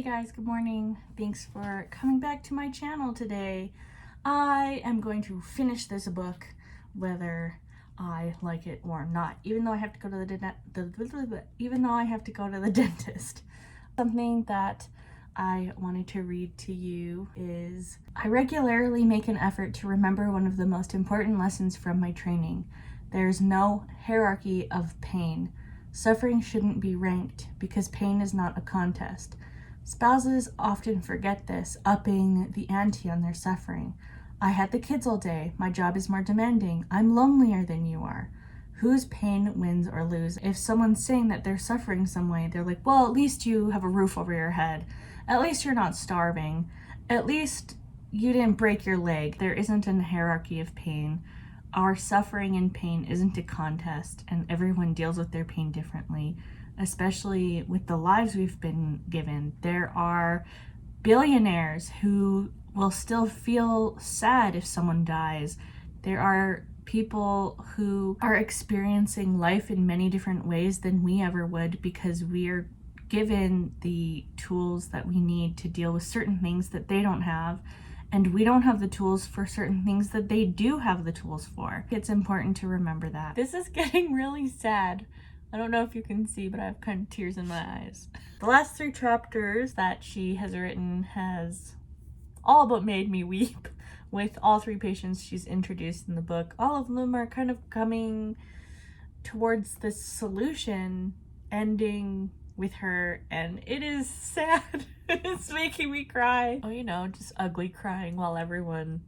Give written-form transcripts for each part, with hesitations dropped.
guys, good morning. Thanks for coming back to my channel today. I am going to finish this book whether I like it or not, even though I have to go to the dentist. Something that I wanted to read to you is, I regularly make an effort to remember one of the most important lessons from my training. There's no hierarchy of pain. Suffering shouldn't be ranked because pain is not a contest. Spouses often forget this, upping the ante on their suffering. I had the kids all day. My job is more demanding. I'm lonelier than you are. Whose pain wins or loses? If someone's saying that they're suffering some way, they're like, well, at least you have a roof over your head. At least you're not starving. At least you didn't break your leg. There isn't a hierarchy of pain. Our suffering and pain isn't a contest, and everyone deals with their pain differently, especially with the lives we've been given. There are billionaires who will still feel sad if someone dies. There are people who are experiencing life in many different ways than we ever would because we are given the tools that we need to deal with certain things that they don't have. And we don't have the tools for certain things that they do have the tools for. It's important to remember that. This is getting really sad. I don't know if you can see, but I have kind of tears in my eyes. The last 3 chapters that she has written has all but made me weep. With all 3 patients she's introduced in the book, all of them are kind of coming towards this solution, ending with her, and it is sad. It's making me cry. Oh, you know, just ugly crying while everyone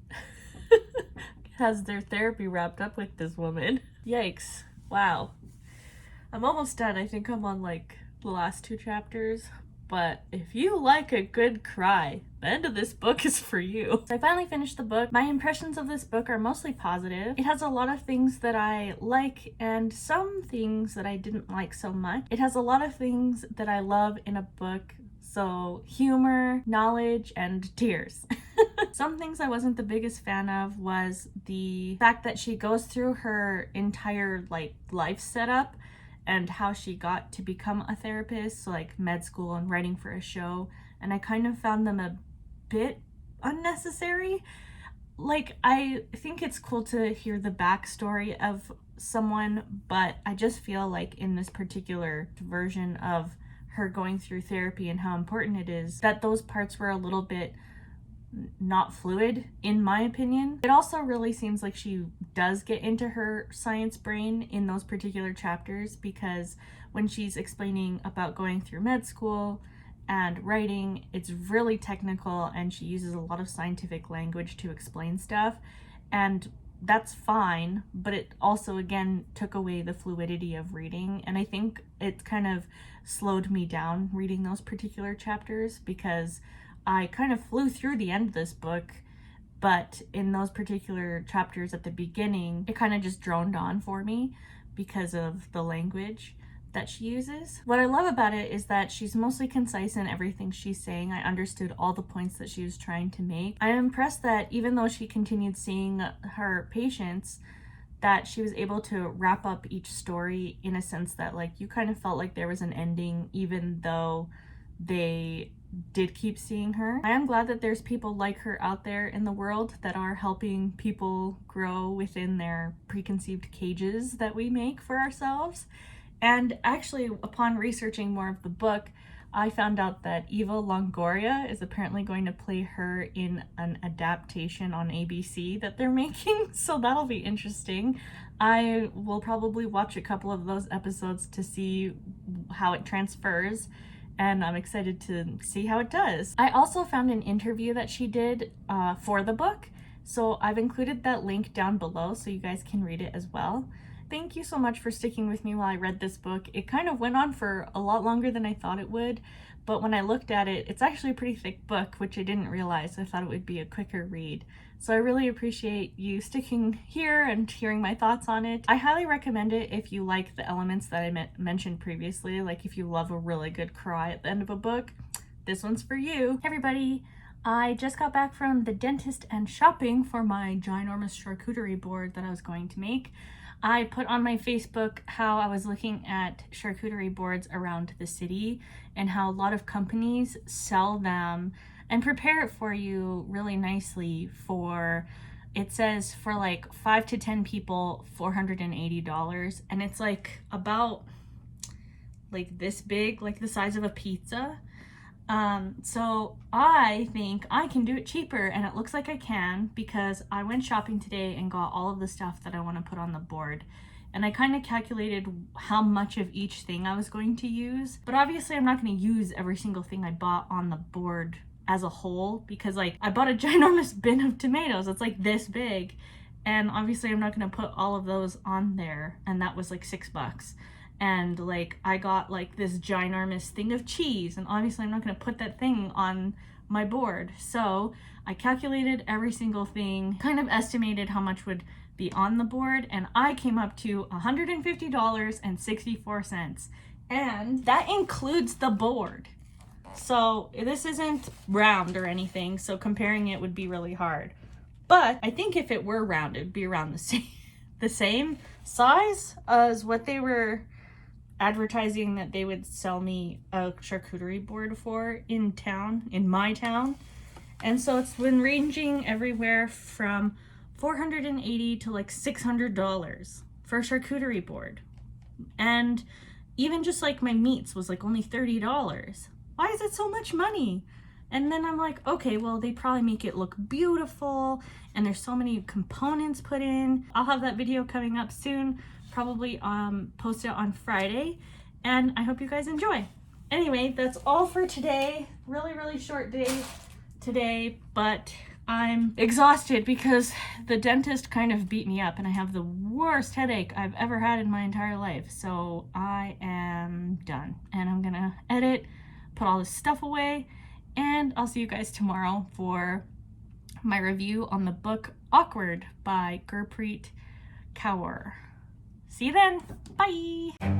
has their therapy wrapped up with this woman. Yikes. Wow. I'm almost done. I think I'm on like the last 2 chapters. But if you like a good cry, the end of this book is for you. So I finally finished the book. My impressions of this book are mostly positive. It has a lot of things that I like and some things that I didn't like so much. It has a lot of things that I love in a book. So humor, knowledge, and tears. Some things I wasn't the biggest fan of was the fact that she goes through her entire life setup and how she got to become a therapist, so like med school and writing for a show, and I kind of found them a bit unnecessary. Like, I think it's cool to hear the backstory of someone, but I just feel like in this particular version of her going through therapy and how important it is, that those parts were a little bit not fluid, in my opinion. It also really seems like she does get into her science brain in those particular chapters, because when she's explaining about going through med school and writing, it's really technical and she uses a lot of scientific language to explain stuff, and that's fine, but it also again took away the fluidity of reading, and I think it kind of slowed me down reading those particular chapters because I kind of flew through the end of this book, but in those particular chapters at the beginning, it kind of just droned on for me because of the language that she uses. What I love about it is that she's mostly concise in everything she's saying. I understood all the points that she was trying to make. I'm impressed that even though she continued seeing her patients, that she was able to wrap up each story in a sense that like you kind of felt like there was an ending even though they did keep seeing her. I am glad that there's people like her out there in the world that are helping people grow within their preconceived cages that we make for ourselves. And actually, upon researching more of the book, I found out that Eva Longoria is apparently going to play her in an adaptation on ABC that they're making, so that'll be interesting. I will probably watch a couple of those episodes to see how it transfers, and I'm excited to see how it does. I also found an interview that she did for the book, so I've included that link down below so you guys can read it as well. Thank you so much for sticking with me while I read this book. It kind of went on for a lot longer than I thought it would, but when I looked at it, it's actually a pretty thick book, which I didn't realize. I thought it would be a quicker read. So I really appreciate you sticking here and hearing my thoughts on it. I highly recommend it if you like the elements that I mentioned previously, like if you love a really good cry at the end of a book, this one's for you. Hey everybody, I just got back from the dentist and shopping for my ginormous charcuterie board that I was going to make. I put on my Facebook how I was looking at charcuterie boards around the city and how a lot of companies sell them and prepare it for you really nicely for, it says for like 5 to 10 people, $480. And it's like about like this big, like the size of a pizza. So I think I can do it cheaper, and it looks like I can because I went shopping today and got all of the stuff that I want to put on the board. And I kind of calculated how much of each thing I was going to use. But obviously I'm not going to use every single thing I bought on the board as a whole, because like I bought a ginormous bin of tomatoes. It's like this big. And obviously I'm not going to put all of those on there. And that was like $6. And like I got like this ginormous thing of cheese, and obviously I'm not going to put that thing on my board. So I calculated every single thing, kind of estimated how much would be on the board, and I came up to $150.64, and that includes the board. So this isn't round or anything, so comparing it would be really hard. But I think if it were round, it'd be around the same size as what they were advertising that they would sell me a charcuterie board for in my town. And so it's been ranging everywhere from $480 to like $600 for a charcuterie board. And even just like my meats was like only $30. Why is it so much money? And then I'm like, okay, well, they probably make it look beautiful, and there's so many components put in. I'll have that video coming up soon, probably post it on Friday, and I hope you guys enjoy. Anyway, that's all for today. Really short day today, but I'm exhausted because the dentist kind of beat me up, and I have the worst headache I've ever had in my entire life. So I am done, and I'm gonna edit, put all this stuff away, and I'll see you guys tomorrow for my review on the book Awkward by Gurpreet Kaur. See you then. Bye.